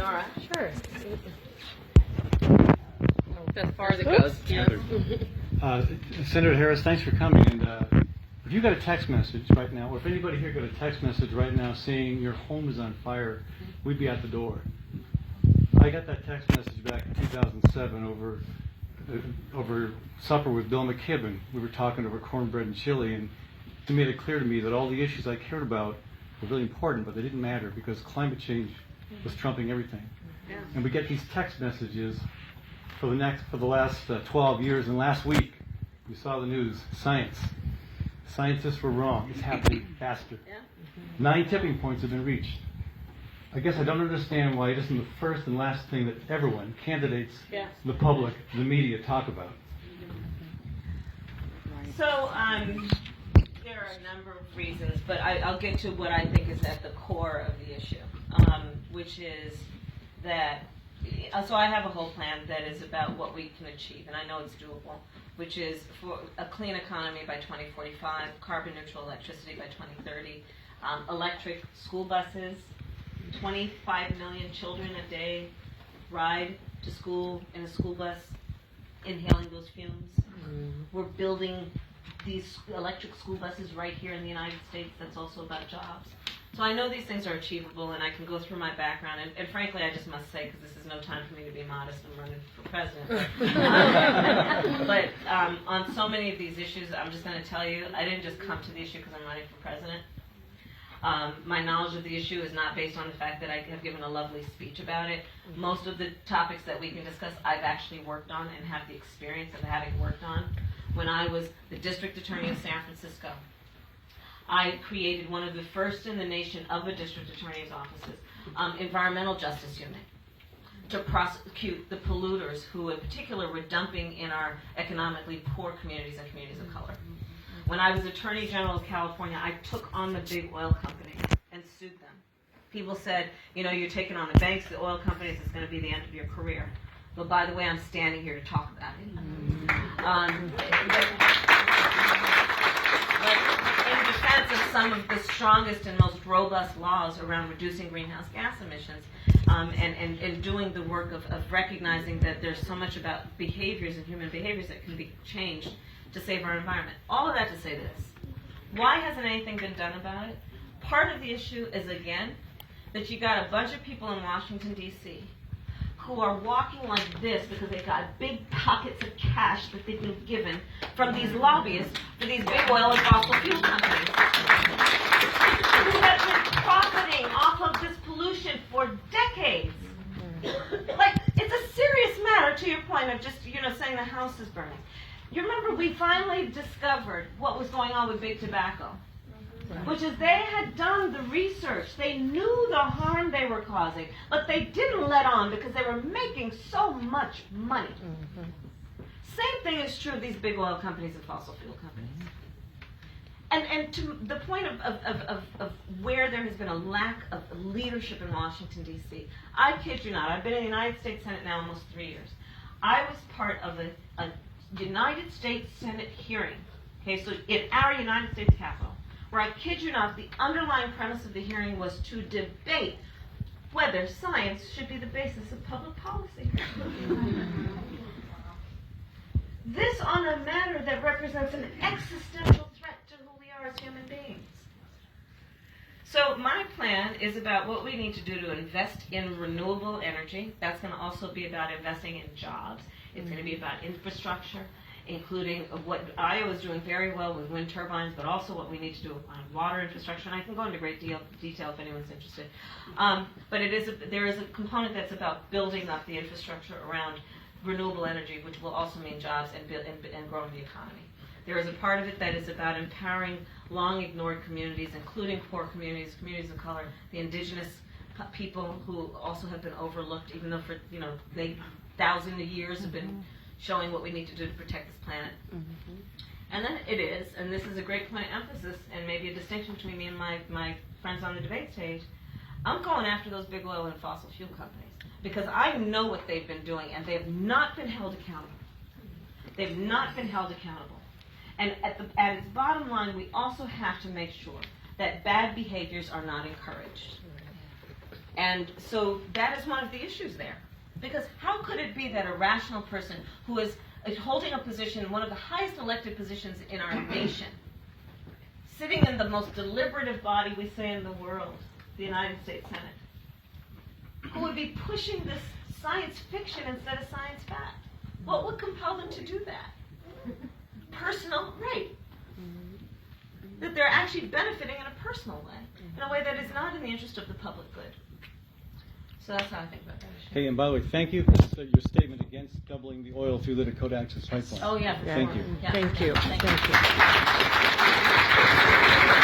All right. Sure. As far as it goes. Yeah. Senator Harris, thanks for coming. And if you got a text message right now, or if anybody here got a text message right now saying your home is on fire, we'd be at the door. I got that text message back in 2007 over supper with Bill McKibben. We were talking over cornbread and chili, and he made it clear to me that all the issues I cared about were really important, but they didn't matter because climate change was trumping everything. Yeah. And we get these text messages for the last 12 years, and last week we saw the news. Scientists were wrong. It's happening faster. Yeah. 9 tipping points have been reached. I guess I don't understand why it isn't the first and last thing that everyone, candidates, Yeah. the public, the media, talk about. So there are a number of reasons, but I'll get to what I think is at the core of the issue, which is that, so I have a whole plan that is about what we can achieve, and I know it's doable, which is for a clean economy by 2045, carbon neutral electricity by 2030, electric school buses, 25 million children a day ride to school in a school bus, inhaling those fumes. We're building these electric school buses right here in the United States. That's also about jobs. So I know these things are achievable, and I can go through my background. And frankly, I just must say, because this is no time for me to be modest, I'm running for president. But on so many of these issues, I'm just going to tell you, I didn't just come to the issue because I'm running for president. My knowledge of the issue is not based on the fact that I have given a lovely speech about it. Most of the topics that we can discuss, I've actually worked on and have the experience of having worked on. When I was the district attorney of San Francisco, I created one of the first in the nation of a district attorney's offices, environmental justice unit, to prosecute the polluters who in particular were dumping in our economically poor communities and communities of color. When I was Attorney General of California, I took on the big oil companies and sued them. People said, you know, you're taking on the banks, the oil companies, it's going to be the end of your career. But by the way, I'm standing here to talk about it. But in defense of some of the strongest and most robust laws around reducing greenhouse gas emissions, and doing the work of recognizing that there's so much about behaviors and human behaviors that can be changed to save our environment. All of that to say this. Why hasn't anything been done about it? Part of the issue is, again, that you got a bunch of people in Washington, D.C. who are walking like this because they got big pockets of cash that they've been given from these lobbyists for these big oil and fossil fuel companies who have been profiting off of this pollution for decades. Like, it's a serious matter to your point of just, saying the house is burning. You remember we finally discovered what was going on with big tobacco, which is they had done the research. They knew the harm they were causing, but they didn't let on because they were making so much money. Same thing is true of these big oil companies and fossil fuel companies. And to the point of where there has been a lack of leadership in Washington, D.C., I kid you not, I've been in the United States Senate now almost 3 years. I was part of a United States Senate hearing, okay, so in our United States Capitol, where I kid you not, the underlying premise of the hearing was to debate whether science should be the basis of public policy. This on a matter that represents an existential threat to who we are as human beings. So my plan is about what we need to do to invest in renewable energy. That's going to also be about investing in jobs. It's going to be about infrastructure, including what Iowa is doing very well with wind turbines, but also what we need to do on water infrastructure. And I can go into great detail if anyone's interested. But there is a component that's about building up the infrastructure around renewable energy, which will also mean jobs and growing the economy. There is a part of it that is about empowering long-ignored communities, including poor communities, communities of color, the indigenous people who also have been overlooked, even though for thousands of years have been showing what we need to do to protect this planet. And then it is, and this is a great point of emphasis and maybe a distinction between me and my friends on the debate stage, I'm going after those big oil and fossil fuel companies because I know what they've been doing and they have not been held accountable. They've not been held accountable. And at its bottom line, we also have to make sure that bad behaviors are not encouraged. And so that is one of the issues there. Because how could it be that a rational person who is holding a position, one of the highest elected positions in our nation, sitting in the most deliberative body we say in the world, the United States Senate, who would be pushing this science fiction instead of science fact? What would compel them to do that? Personal, right. That they're actually benefiting in a personal way, in a way that is not in the interest of the public good. So that's how I think about that issue. Okay, and by the way, thank you for your statement against doubling the oil through the Dakota Access Pipeline. Oh, yeah. Thank you. Yeah. Thank you. Thank you. Thank you.